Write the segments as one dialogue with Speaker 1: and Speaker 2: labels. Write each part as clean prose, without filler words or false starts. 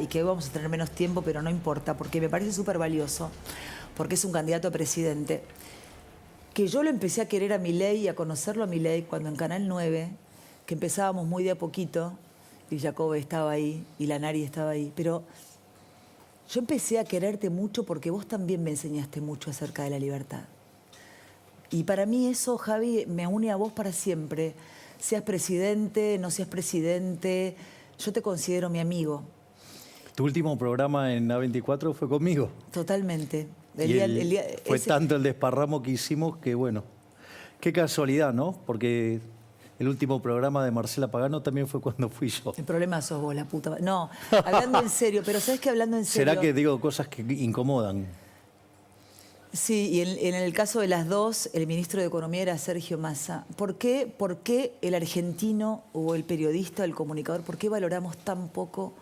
Speaker 1: y que hoy vamos a tener menos tiempo, pero no importa, porque me parece súper valioso, porque es un candidato a presidente, que yo lo empecé a querer a Milei y a conocerlo a Milei cuando en Canal 9, que empezábamos muy de a poquito, y Jacobe estaba ahí, y Lanari estaba ahí, pero yo empecé a quererte mucho porque vos también me enseñaste mucho acerca de la libertad. Y para mí eso, Javi, me une a vos para siempre. Seas presidente, no seas presidente, yo te considero mi amigo.
Speaker 2: Tu último programa en A24 fue conmigo.
Speaker 1: Totalmente.
Speaker 2: Fue tanto el desparramo que hicimos que, bueno, qué casualidad, ¿no? Porque el último programa de Marcela Pagano también fue cuando fui yo.
Speaker 1: El problema sos vos, la puta. No, hablando en serio, pero ¿sabes qué? Hablando en serio...
Speaker 2: ¿Será que digo cosas que incomodan?
Speaker 1: Sí, y en el caso de las dos, el ministro de Economía era Sergio Massa. ¿Por qué el argentino o el periodista, el comunicador, por qué valoramos tan poco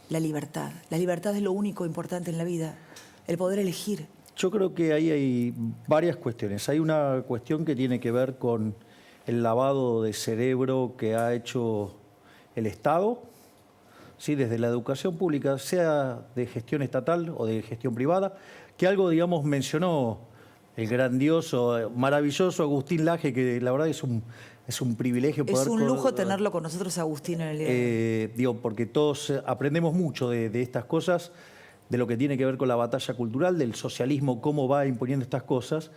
Speaker 1: la libertad? La libertad es lo único importante en la vida, el poder elegir.
Speaker 2: Yo creo que ahí hay varias cuestiones. Hay una cuestión que tiene que ver con el lavado de cerebro que ha hecho el Estado, ¿sí? Desde la educación pública, sea de gestión estatal o de gestión privada, que algo, digamos, mencionó el grandioso, maravilloso Agustín Laje, que la verdad es un privilegio poder...
Speaker 1: Es un lujo tenerlo con nosotros, Agustín, en el día de hoy.
Speaker 2: Digo, porque todos aprendemos mucho de estas cosas, de lo que tiene que ver con la batalla cultural, del socialismo, cómo va imponiendo estas cosas.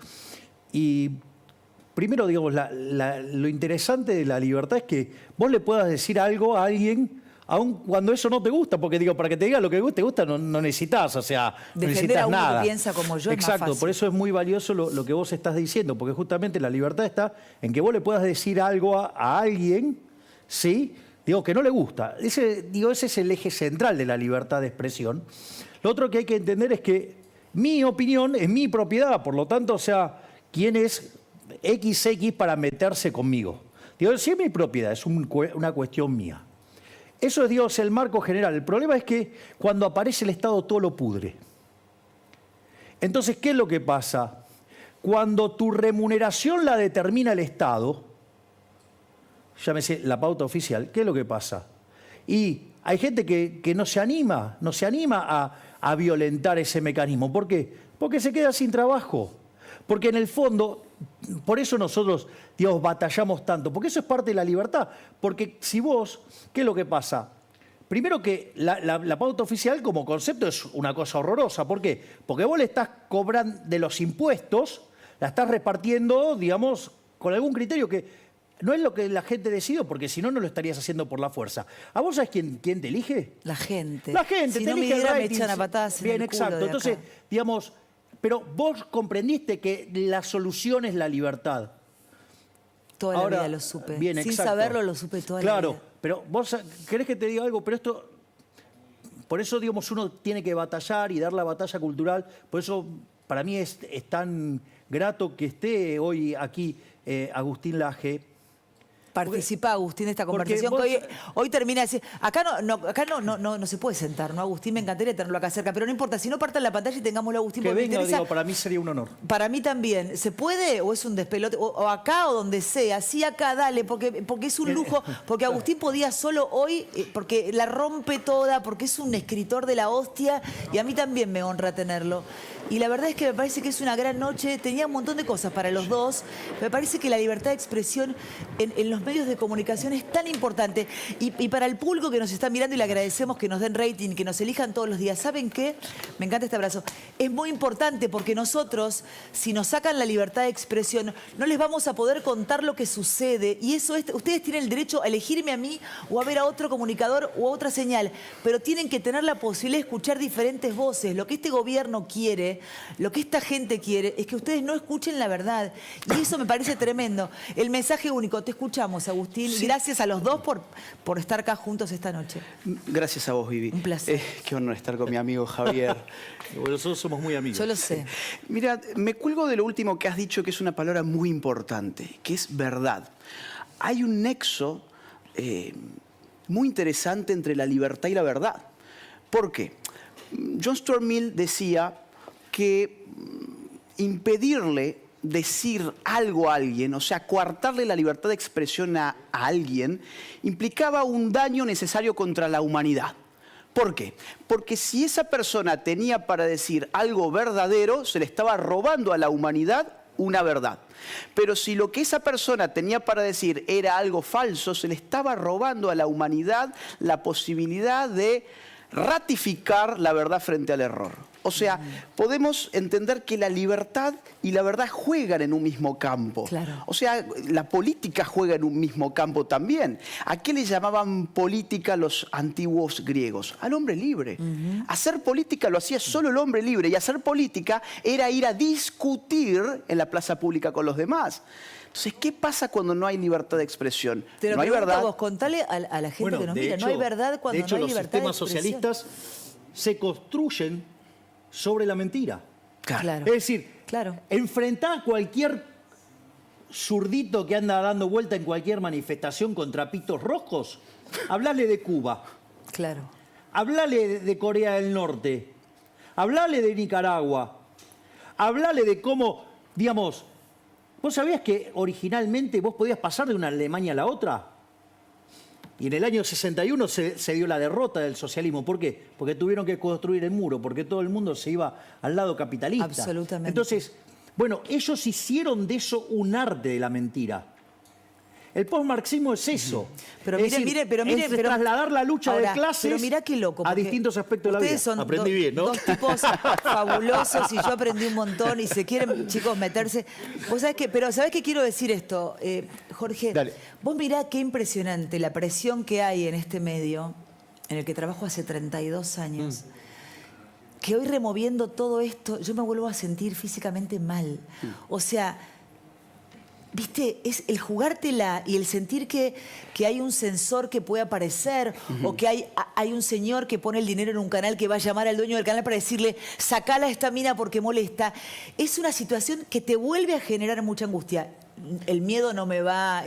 Speaker 2: Y primero, digamos, lo interesante de la libertad es que vos le puedas decir algo a alguien, aun cuando eso no te gusta, porque digo, para que te diga lo que te gusta no necesitas, o sea, no
Speaker 1: defender
Speaker 2: necesitas
Speaker 1: a uno
Speaker 2: nada.
Speaker 1: que piensa como yo.
Speaker 2: Exacto,
Speaker 1: es más fácil.
Speaker 2: por eso es muy valioso lo que vos estás diciendo, porque justamente la libertad está en que vos le puedas decir algo a alguien, ¿sí? Digo, que no le gusta. Ese es el eje central de la libertad de expresión. Lo otro que hay que entender es que mi opinión es mi propiedad, por lo tanto, o sea, ¿quién es XX para meterse conmigo? Digo, sí es mi propiedad, es una cuestión mía. Eso es, Dios, el marco general. El problema es que cuando aparece el Estado todo lo pudre. Entonces, ¿qué es lo que pasa? Cuando tu remuneración la determina el Estado, llámese la pauta oficial, ¿qué es lo que pasa? Y hay gente que no se anima a violentar ese mecanismo. ¿Por qué? Porque se queda sin trabajo. Porque en el fondo, por eso nosotros, digamos, batallamos tanto, porque eso es parte de la libertad. Porque si vos, ¿qué es lo que pasa? Primero que la pauta oficial como concepto es una cosa horrorosa. ¿Por qué? Porque vos le estás cobrando de los impuestos, la estás repartiendo, digamos, con algún criterio que no es lo que la gente decide, porque si no, no lo estarías haciendo por la fuerza. ¿A vos sabés quién te elige?
Speaker 1: La gente.
Speaker 2: La gente,
Speaker 1: si
Speaker 2: te
Speaker 1: no
Speaker 2: elige
Speaker 1: me
Speaker 2: el
Speaker 1: echan a patadas en
Speaker 2: Bien,
Speaker 1: el culo
Speaker 2: exacto.
Speaker 1: de
Speaker 2: Entonces,
Speaker 1: acá.
Speaker 2: digamos, pero vos comprendiste que la solución es la libertad.
Speaker 1: Toda la
Speaker 2: Ahora,
Speaker 1: vida lo supe.
Speaker 2: bien,
Speaker 1: Sin
Speaker 2: exacto.
Speaker 1: saberlo, lo supe toda la vida.
Speaker 2: Claro, pero vos querés que te diga algo, pero esto... Por eso, digamos, uno tiene que batallar y dar la batalla cultural. Por eso, para mí es tan grato que esté hoy aquí Agustín Laje.
Speaker 1: Participa, Agustín, de esta conversación
Speaker 2: vos...
Speaker 1: que hoy termina de decir... Acá no se puede sentar, ¿no, Agustín? Me encantaría tenerlo acá cerca, pero no importa. Si no, partan la pantalla y tengámoslo, Agustín.
Speaker 2: Que
Speaker 1: porque
Speaker 2: venga,
Speaker 1: me interesa.
Speaker 2: digo, para mí sería un honor.
Speaker 1: Para mí también. ¿Se puede o es un despelote? O acá o donde sea. Sí, acá, dale, porque es un lujo. Porque Agustín podía solo hoy, porque la rompe toda, porque es un escritor de la hostia y a mí también me honra tenerlo. Y la verdad es que me parece que es una gran noche. Tenía un montón de cosas para los dos. Me parece que la libertad de expresión en los medios de comunicación es tan importante. Y para el público que nos está mirando, y le agradecemos que nos den rating, que nos elijan todos los días. ¿Saben qué? Me encanta este abrazo. Es muy importante porque nosotros, si nos sacan la libertad de expresión, no les vamos a poder contar lo que sucede. Y eso es, ustedes tienen el derecho a elegirme a mí o a ver a otro comunicador o a otra señal. Pero tienen que tener la posibilidad de escuchar diferentes voces. Lo que este gobierno quiere, lo que esta gente quiere, es que ustedes no escuchen la verdad. Y eso me parece tremendo. El mensaje único. Te escuchamos, Agustín. Sí. Gracias a los dos por estar acá juntos esta noche.
Speaker 3: Gracias a vos, Vivi.
Speaker 1: Un placer.
Speaker 3: Qué honor estar con mi amigo Javier.
Speaker 2: Nosotros somos muy amigos.
Speaker 1: Yo lo sé.
Speaker 3: Mira, me cuelgo de lo último que has dicho, que es una palabra muy importante, que es verdad. Hay un nexo muy interesante entre la libertad y la verdad. ¿Por qué? John Stuart Mill decía que impedirle decir algo a alguien, o sea, coartarle la libertad de expresión a alguien, implicaba un daño necesario contra la humanidad. ¿Por qué? Porque si esa persona tenía para decir algo verdadero, se le estaba robando a la humanidad una verdad. Pero si lo que esa persona tenía para decir era algo falso, se le estaba robando a la humanidad la posibilidad de ratificar la verdad frente al error. O sea, podemos entender que la libertad y la verdad juegan en un mismo campo.
Speaker 1: Claro.
Speaker 3: O sea, la política juega en un mismo campo también. ¿A qué le llamaban política los antiguos griegos? Al hombre libre. Hacer política lo hacía solo el hombre libre, y hacer política era ir a discutir en la plaza pública con los demás. Entonces, ¿qué pasa cuando no hay libertad de expresión?
Speaker 1: Te lo
Speaker 3: No hay
Speaker 1: pregunto
Speaker 3: verdad.
Speaker 1: a vos, contale a la gente
Speaker 2: Bueno,
Speaker 1: que nos
Speaker 2: de
Speaker 1: mira,
Speaker 2: hecho-
Speaker 1: no hay verdad cuando
Speaker 2: de hecho,
Speaker 1: no hay
Speaker 2: los
Speaker 1: libertad de
Speaker 2: sistemas
Speaker 1: expresión.
Speaker 2: socialistas se construyen sobre la mentira.
Speaker 1: Claro.
Speaker 2: Es decir,
Speaker 1: Claro.
Speaker 2: enfrentar a cualquier zurdito que anda dando vuelta en cualquier manifestación con trapitos rojos, hablale de Cuba,
Speaker 1: Claro.
Speaker 2: hablale de Corea del Norte, hablale de Nicaragua, hablale de cómo, digamos, ¿vos sabías que originalmente vos podías pasar de una Alemania a la otra? Y en el año 61 se dio la derrota del socialismo. ¿Por qué? Porque tuvieron que construir el muro, porque todo el mundo se iba al lado capitalista.
Speaker 1: Absolutamente.
Speaker 2: Entonces, bueno, ellos hicieron de eso un arte de la mentira. El postmarxismo es eso.
Speaker 1: Pero
Speaker 2: Es
Speaker 1: mire,
Speaker 2: decir,
Speaker 1: mire, pero mire,
Speaker 2: es
Speaker 1: pero
Speaker 2: trasladar la lucha
Speaker 1: ahora,
Speaker 2: de clases
Speaker 1: pero mirá qué loco,
Speaker 2: a
Speaker 1: porque
Speaker 2: distintos aspectos de la vida.
Speaker 1: ustedes son
Speaker 2: Aprendí bien, ¿no?
Speaker 1: dos tipos fabulosos y yo aprendí un montón y se quieren, chicos, meterse. Vos sabés que, pero ¿sabés qué quiero decir esto, Jorge?
Speaker 2: Dale.
Speaker 1: Vos mirá qué impresionante la presión que hay en este medio, en el que trabajo hace 32 años. Que hoy removiendo todo esto, yo me vuelvo a sentir físicamente mal. O sea, viste, es el jugártela y el sentir que hay un sensor que puede aparecer o que hay un señor que pone el dinero en un canal que va a llamar al dueño del canal para decirle, sacala a esta mina porque molesta. Es una situación que te vuelve a generar mucha angustia. El miedo no me va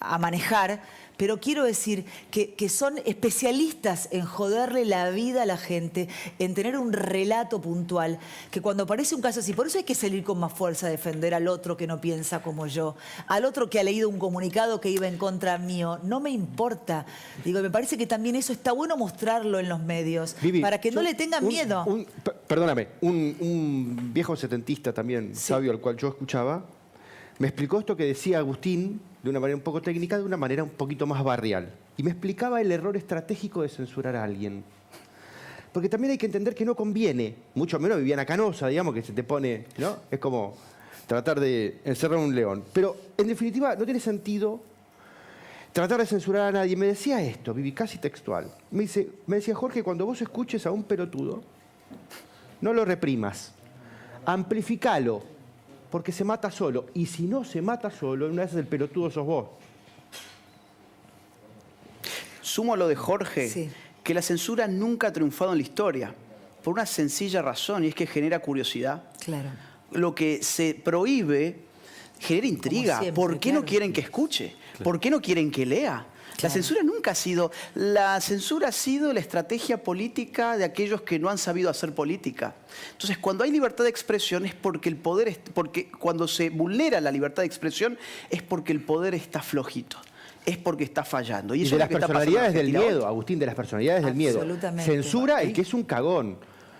Speaker 1: a manejar, pero quiero decir que son especialistas en joderle la vida a la gente, en tener un relato puntual, que cuando aparece un caso así, por eso hay que salir con más fuerza a defender al otro que no piensa como yo, al otro que ha leído un comunicado que iba en contra mío, no me importa. Digo, me parece que también eso está bueno mostrarlo en los medios,
Speaker 4: Vivi,
Speaker 1: para que no le tengan miedo.
Speaker 4: Perdóname, un viejo setentista también,
Speaker 1: Sí.
Speaker 4: sabio, al cual yo escuchaba, me explicó esto que decía Agustín de una manera un poco técnica, de una manera un poquito más barrial. Y me explicaba el error estratégico de censurar a alguien. Porque también hay que entender que no conviene, mucho menos Viviana Canosa, digamos, que se te pone, ¿no? Es como tratar de encerrar a un león. Pero, en definitiva, no tiene sentido tratar de censurar a nadie. Me decía esto, Vivi, casi textual. Me decía, Jorge, cuando vos escuches a un pelotudo, no lo reprimas, amplificalo, porque se mata solo. Y si no se mata solo, una vez el pelotudo sos vos.
Speaker 3: Sumo a lo de Jorge,
Speaker 1: Sí.
Speaker 3: que la censura nunca ha triunfado en la historia, por una sencilla razón, y es que genera curiosidad.
Speaker 1: Claro.
Speaker 3: Lo que se prohíbe genera intriga.
Speaker 1: siempre,
Speaker 3: ¿Por qué no
Speaker 1: claro.
Speaker 3: quieren que escuche? ¿Por qué no quieren que lea? La censura nunca ha sido... La censura ha sido la estrategia política de aquellos que no han sabido hacer política. Entonces, cuando hay libertad de expresión es porque el poder... Porque cuando se vulnera la libertad de expresión es porque el poder está flojito. Es porque está fallando. Y,
Speaker 4: Y
Speaker 3: eso
Speaker 4: de
Speaker 3: es
Speaker 4: las
Speaker 3: lo que está pasando en
Speaker 4: personalidades del
Speaker 3: Argentina hoy.
Speaker 4: miedo, Agustín, de las personalidades del miedo.
Speaker 1: Absolutamente.
Speaker 4: Censura el que es un cagón.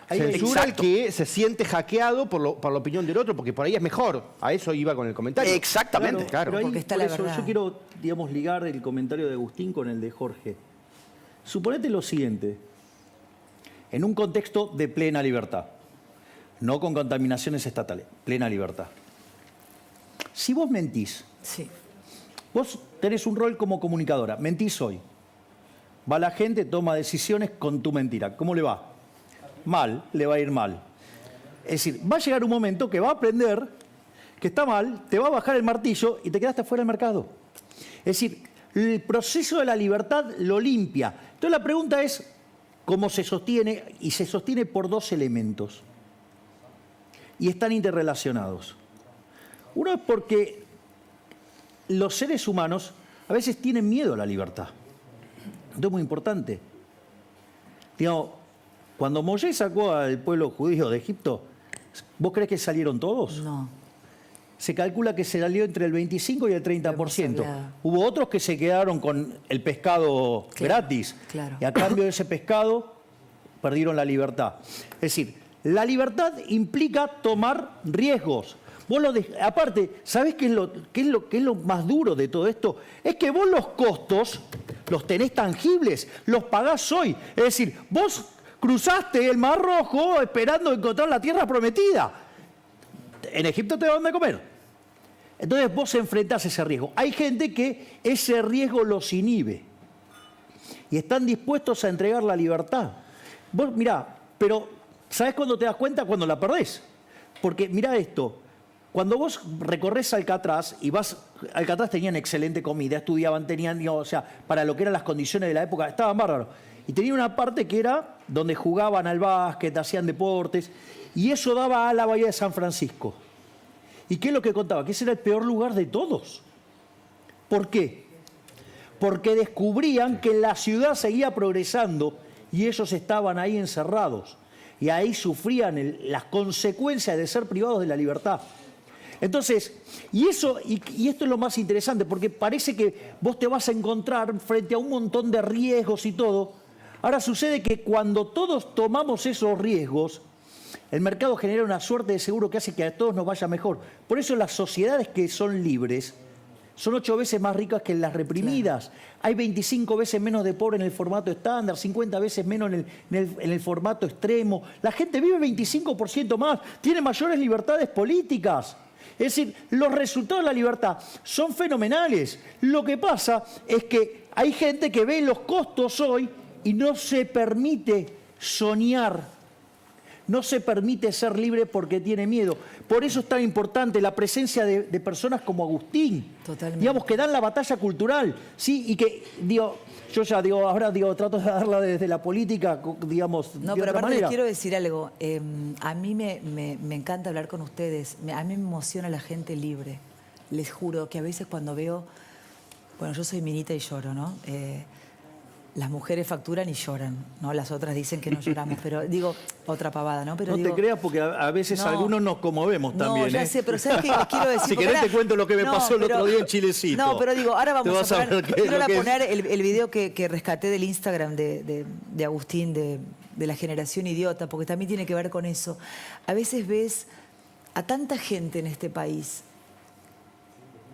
Speaker 4: Censura el
Speaker 3: Exacto.
Speaker 4: que se siente hackeado por la opinión del otro, porque por ahí es mejor. A eso iba con el comentario.
Speaker 3: Exactamente.
Speaker 4: Claro.
Speaker 2: Pero ahí,
Speaker 1: Porque está
Speaker 2: por
Speaker 1: la
Speaker 2: eso
Speaker 1: verdad.
Speaker 2: yo quiero, digamos, ligar el comentario de Agustín con el de Jorge. Suponete lo siguiente, en un contexto de plena libertad, no con contaminaciones estatales, plena libertad. Si vos mentís,
Speaker 1: Sí.
Speaker 2: vos tenés un rol como comunicadora, mentís hoy, va la gente, toma decisiones con tu mentira, ¿cómo le va? Mal, le va a ir mal. Es decir, va a llegar un momento que va a aprender que está mal, te va a bajar el martillo y te quedaste fuera del mercado. Es decir, el proceso de la libertad lo limpia. Entonces la pregunta es, ¿cómo se sostiene? Y se sostiene por dos elementos. Y están interrelacionados. Uno es porque los seres humanos a veces tienen miedo a la libertad. Esto es muy importante. Digamos, cuando Moisés sacó al pueblo judío de Egipto, ¿vos crees que salieron todos?
Speaker 1: No.
Speaker 2: se calcula que se salió entre el 25 y el 30%.
Speaker 1: hablado.
Speaker 2: Hubo otros que se quedaron con el pescado gratis.
Speaker 1: Claro.
Speaker 2: Y a cambio de ese pescado perdieron la libertad. Es decir, la libertad implica tomar riesgos. Vos aparte, ¿sabés qué es lo más duro de todo esto? Es que vos los costos los tenés tangibles, los pagás hoy. Es decir, vos cruzaste el Mar Rojo esperando encontrar la tierra prometida. En Egipto te dan de comer. Entonces vos enfrentás ese riesgo. Hay gente que ese riesgo los inhibe y están dispuestos a entregar la libertad. Vos mirá, pero ¿sabés cuándo te das cuenta? Cuando la perdés. Porque mirá esto, cuando vos recorres Alcatraz y vas, Alcatraz tenían excelente comida, estudiaban, tenían, o sea, para lo que eran las condiciones de la época, estaban bárbaros. Y tenía una parte que era donde jugaban al básquet, hacían deportes, y eso daba a la bahía de San Francisco. ¿Y qué es lo que contaba? Que ese era el peor lugar de todos. ¿Por qué? Porque descubrían que la ciudad seguía progresando y ellos estaban ahí encerrados. Y ahí sufrían las consecuencias de ser privados de la libertad. Entonces, y esto es lo más interesante, porque parece que vos te vas a encontrar frente a un montón de riesgos y todo. Ahora sucede que cuando todos tomamos esos riesgos, el mercado genera una suerte de seguro que hace que a todos nos vaya mejor. Por eso las sociedades que son libres son 8 veces más ricas que las reprimidas. Claro. Hay 25 veces menos de pobre en el formato estándar, 50 veces menos en el formato extremo. La gente vive 25% más, tiene mayores libertades políticas. Es decir, los resultados de la libertad son fenomenales. Lo que pasa es que hay gente que ve los costos hoy y no se permite soñar. No se permite ser libre porque tiene miedo. Por eso es tan importante la presencia de personas como Agustín.
Speaker 1: Totalmente.
Speaker 2: Digamos, que dan la batalla cultural, ¿sí? Y que, digo, yo ya digo, ahora digo, trato de darla desde la política, digamos,
Speaker 1: no,
Speaker 2: de
Speaker 1: pero
Speaker 2: otra
Speaker 1: aparte
Speaker 2: manera.
Speaker 1: les quiero decir algo. A mí me encanta hablar con ustedes. A mí me emociona la gente libre. Les juro que a veces cuando veo... Bueno, yo soy minita y lloro, ¿no? Las mujeres facturan y lloran, ¿no? Las otras dicen que no lloramos, pero digo, otra pavada, ¿no? Pero
Speaker 2: No
Speaker 1: digo,
Speaker 2: te creas porque a veces
Speaker 1: no,
Speaker 2: algunos nos conmovemos también.
Speaker 1: No, ya sé, pero ¿sabes qué les quiero decir?
Speaker 2: Si
Speaker 1: Porque
Speaker 2: querés
Speaker 1: ahora-
Speaker 2: te cuento lo que me pasó el otro día en Chilecito.
Speaker 1: No, pero digo, ahora
Speaker 2: Te
Speaker 1: vamos
Speaker 2: vas
Speaker 1: a
Speaker 2: a
Speaker 1: poner,
Speaker 2: ver qué es
Speaker 1: quiero
Speaker 2: lo
Speaker 1: ahora
Speaker 2: que es.
Speaker 1: poner el video que rescaté del Instagram de Agustín, de la generación idiota, porque también tiene que ver con eso. A veces ves a tanta gente en este país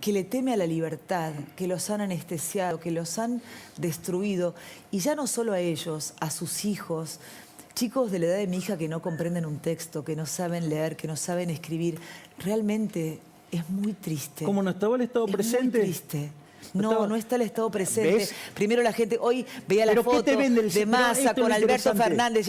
Speaker 1: que le teme a la libertad, que los han anestesiado, que los han destruido, y ya no solo a ellos, a sus hijos, chicos de la edad de mi hija que no comprenden un texto, que no saben leer, que no saben escribir. Realmente es muy triste.
Speaker 2: ¿Cómo no estaba el Estado
Speaker 1: Es
Speaker 2: presente?
Speaker 1: muy triste.
Speaker 2: No
Speaker 1: No,
Speaker 2: estaba-
Speaker 1: no está el Estado presente.
Speaker 2: ¿Ves?
Speaker 1: Primero la gente, hoy veía la
Speaker 2: ¿Pero qué
Speaker 1: foto
Speaker 2: te vende el
Speaker 1: de
Speaker 2: sistema? Esto
Speaker 1: Massa
Speaker 2: es lo
Speaker 1: con Alberto
Speaker 2: interesante.
Speaker 1: Fernández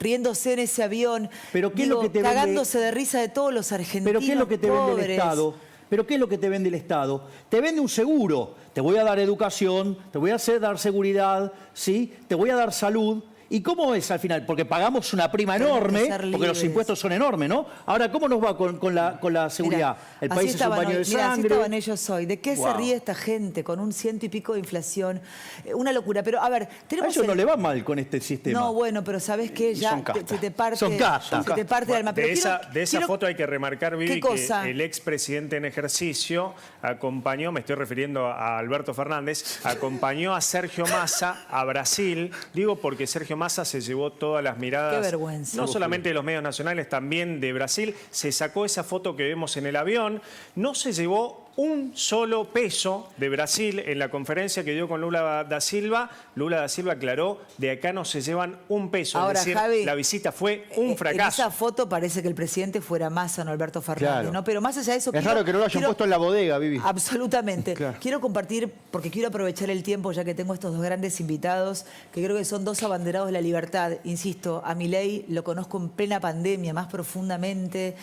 Speaker 1: riéndose en ese avión.
Speaker 2: ¿Pero qué es lo que te vende?
Speaker 1: Cagándose de risa de todos los argentinos
Speaker 2: ¿Pero qué es lo que te vende el
Speaker 1: pobres.
Speaker 2: Estado? ¿Pero qué es lo que te vende el Estado? Te vende un seguro. Te voy a dar educación, te voy a dar seguridad, ¿sí? Te voy a dar salud. ¿Y cómo es al final? Porque pagamos una prima
Speaker 1: Tenemos que
Speaker 2: enorme,
Speaker 1: ser
Speaker 2: porque los
Speaker 1: libres.
Speaker 2: impuestos son enormes, ¿no? Ahora, ¿cómo nos va con la seguridad?
Speaker 1: Mirá,
Speaker 2: El
Speaker 1: así
Speaker 2: país es un
Speaker 1: estaban
Speaker 2: baño de
Speaker 1: hoy. Mirá, así
Speaker 2: sangre.
Speaker 1: estaban ellos hoy. ¿De qué se
Speaker 2: Wow.
Speaker 1: ríe esta gente con un 100 y pico de inflación? Una locura. Pero, a ver,
Speaker 2: A
Speaker 1: tenemos...
Speaker 2: ellos no
Speaker 1: el-
Speaker 2: le va mal con este sistema.
Speaker 1: No, bueno, pero ¿sabés qué? Ya
Speaker 3: Son castas.
Speaker 1: se te parte,
Speaker 2: Son castas.
Speaker 1: se te parte el alma. Pero
Speaker 5: de esa
Speaker 1: quiero-
Speaker 5: foto hay que remarcar, Vivi,
Speaker 1: ¿Qué cosa?
Speaker 5: que el expresidente en ejercicio acompañó, me estoy refiriendo a Alberto Fernández, acompañó a Sergio Massa a Brasil. Digo porque Sergio Massa se llevó todas las miradas,
Speaker 1: Qué vergüenza.
Speaker 5: no solamente de los medios nacionales, también de Brasil. Se sacó esa foto que vemos en el avión. No se llevó un solo peso de Brasil en la conferencia que dio con Lula da Silva. Lula da Silva aclaró, de acá no se llevan un peso.
Speaker 1: Ahora,
Speaker 5: es decir,
Speaker 1: Javi,
Speaker 5: la visita fue un
Speaker 1: En
Speaker 5: fracaso.
Speaker 1: esa foto parece que el presidente fuera Massa, no Alberto Fernández,
Speaker 4: Claro.
Speaker 1: ¿no? Pero más allá de eso...
Speaker 4: Es raro que no lo hayan puesto en la bodega, Vivi.
Speaker 1: Absolutamente.
Speaker 4: Claro.
Speaker 1: Quiero compartir, porque quiero aprovechar el tiempo, ya que tengo estos dos grandes invitados, que creo que son dos abanderados de la libertad. Insisto, a Milei lo conozco en plena pandemia, más profundamente,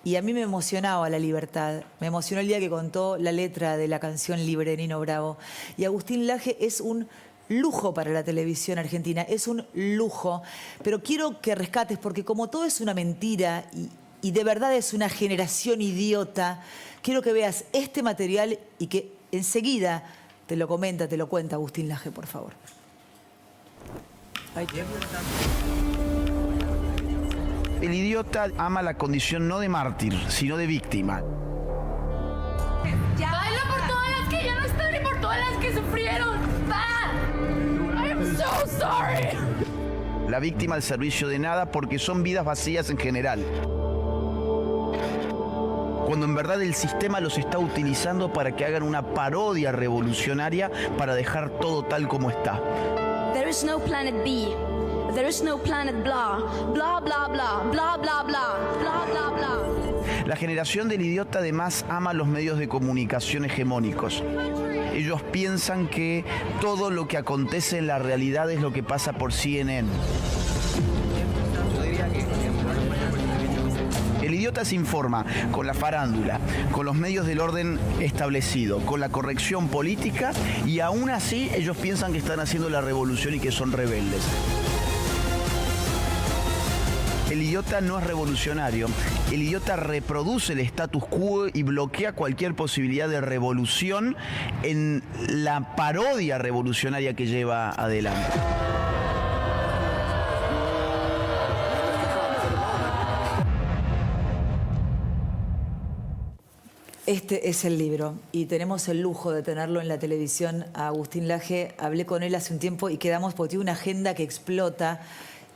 Speaker 1: y a mí me emocionaba la libertad. Me emocionó el día que contó la letra de la canción Libre de Nino Bravo. Y Agustín Laje es un lujo para la televisión argentina, es un lujo. Pero quiero que rescates, porque como todo es una mentira y de verdad es una generación idiota, quiero que veas este material y que enseguida te lo cuenta Agustín Laje, por favor. Ay,
Speaker 6: El idiota ama la condición no de mártir, sino de víctima. Baila por todas las que ya no están y por todas las que sufrieron. Va. I'm so sorry.
Speaker 7: La víctima al servicio de nada porque son vidas vacías en general. Cuando en verdad el sistema los está utilizando para que hagan una parodia revolucionaria para dejar todo tal como está.
Speaker 6: There is no planet B. There is no planet blah. Blah, blah, blah. Blah, blah, blah. Blah, blah, blah.
Speaker 7: La generación del idiota además ama los medios de comunicación hegemónicos. Ellos piensan que todo lo que acontece en la realidad es lo que pasa por CNN. El idiota se informa con la farándula, con los medios del orden establecido, con la corrección política y aún así ellos piensan que están haciendo la revolución y que son rebeldes. El idiota no es revolucionario, el idiota reproduce el status quo y bloquea cualquier posibilidad de revolución en la parodia revolucionaria que lleva adelante.
Speaker 1: Este es el libro y tenemos el lujo de tenerlo en la televisión a Agustín Laje. Hablé con él hace un tiempo y quedamos porque tiene una agenda que explota.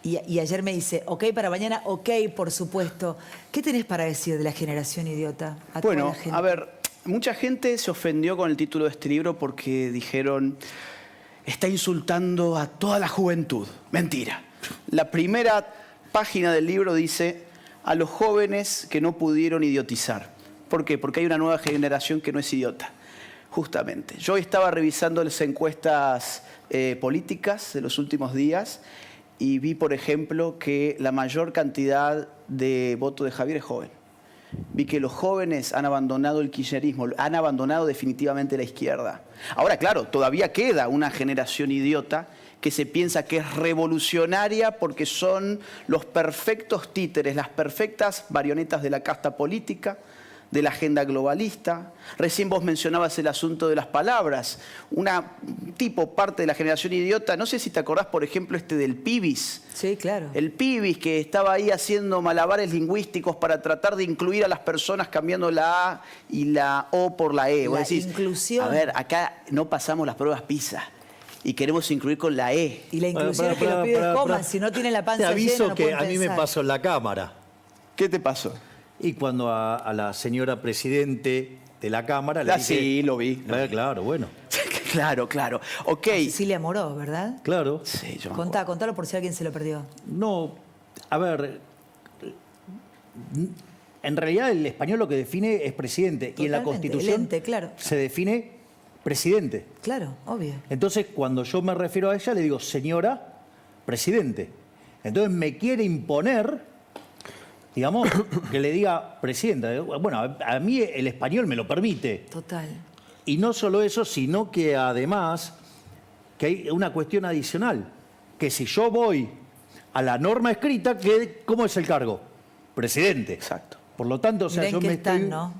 Speaker 1: Y ayer me dice, ok para mañana, ok, por supuesto. ¿Qué tenés para decir de la generación idiota?
Speaker 3: Bueno, a ver, mucha gente se ofendió con el título de este libro porque dijeron, está insultando a toda la juventud. Mentira. La primera página del libro dice, a los jóvenes que no pudieron idiotizar. ¿Por qué? Porque hay una nueva generación que no es idiota. Justamente. Yo estaba revisando las encuestas políticas de los últimos días y vi, por ejemplo, que la mayor cantidad de votos de Javier es joven. Vi que los jóvenes han abandonado el kirchnerismo, han abandonado definitivamente la izquierda. Ahora, claro, todavía queda una generación idiota que se piensa que es revolucionaria porque son los perfectos títeres, las perfectas marionetas de la casta política, de la agenda globalista. Recién vos mencionabas el asunto de las palabras. Parte de la generación idiota, no sé si te acordás, por ejemplo, del pibis.
Speaker 1: Sí, claro.
Speaker 3: El pibis que estaba ahí haciendo malabares lingüísticos para tratar de incluir a las personas cambiando la A y la O por la E. Vos decís,
Speaker 1: inclusión.
Speaker 3: a ver, acá no pasamos las pruebas PISA y queremos incluir con la E.
Speaker 1: Y la inclusión es que los pibes coman, si no tienen la panza
Speaker 2: Te aviso
Speaker 1: llena, no
Speaker 2: que
Speaker 1: pueden
Speaker 2: a mí me
Speaker 1: pensar.
Speaker 2: pasó en la Cámara.
Speaker 3: ¿Qué te pasó?
Speaker 2: Y cuando a la señora presidente de la Cámara le dije...
Speaker 3: Sí, lo vi.
Speaker 2: Claro, bueno.
Speaker 3: Claro. Ok.
Speaker 1: Cecilia Moró, ¿verdad?
Speaker 2: Claro.
Speaker 3: Sí, yo me
Speaker 1: Contalo por si alguien se lo perdió.
Speaker 2: No, a ver, en realidad el español lo que define es presidente y en la
Speaker 1: Totalmente,
Speaker 2: Constitución
Speaker 1: el ente, claro.
Speaker 2: se define presidente.
Speaker 1: Claro, obvio.
Speaker 2: Entonces, cuando yo me refiero a ella, le digo señora presidente. Entonces me quiere imponer, digamos, que le diga presidenta. Bueno, a mí el español me lo permite.
Speaker 1: Total.
Speaker 2: Y no solo eso, sino que además que hay una cuestión adicional, que si yo voy a la norma escrita, ¿cómo es el cargo? Presidente.
Speaker 3: Exacto.
Speaker 2: Por lo tanto, o sea,
Speaker 1: Miren
Speaker 2: yo
Speaker 1: que
Speaker 2: me
Speaker 1: están,
Speaker 2: estoy...
Speaker 1: ¿no?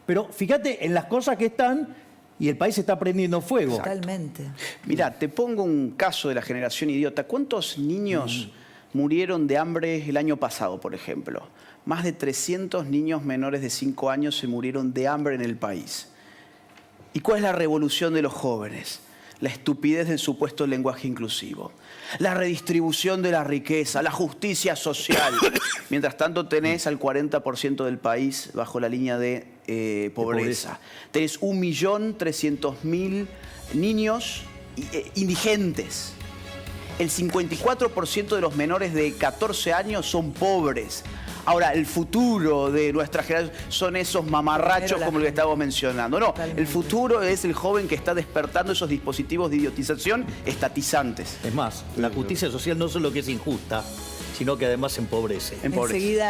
Speaker 2: Pero fíjate en las cosas que están y el país está prendiendo fuego.
Speaker 1: Totalmente.
Speaker 3: Mirá, te pongo un caso de la generación idiota. ¿Cuántos niños murieron de hambre el año pasado, por ejemplo? Más de 300 niños menores de 5 años se murieron de hambre en el país. ¿Y cuál es la revolución de los jóvenes? La estupidez del supuesto lenguaje inclusivo. La redistribución de la riqueza, la justicia social. Mientras tanto tenés al 40% del país bajo la línea de pobreza. Tenés 1.300.000 niños indigentes. El 54% de los menores de 14 años son pobres. Ahora, el futuro de nuestra generación son esos mamarrachos como el que estábamos mencionando. No,
Speaker 1: Totalmente.
Speaker 3: el futuro es el joven que está despertando esos dispositivos de idiotización estatizantes.
Speaker 2: Es más, la justicia social no solo que es injusta, sino que además empobrece.
Speaker 3: Empobrece.
Speaker 1: Enseguida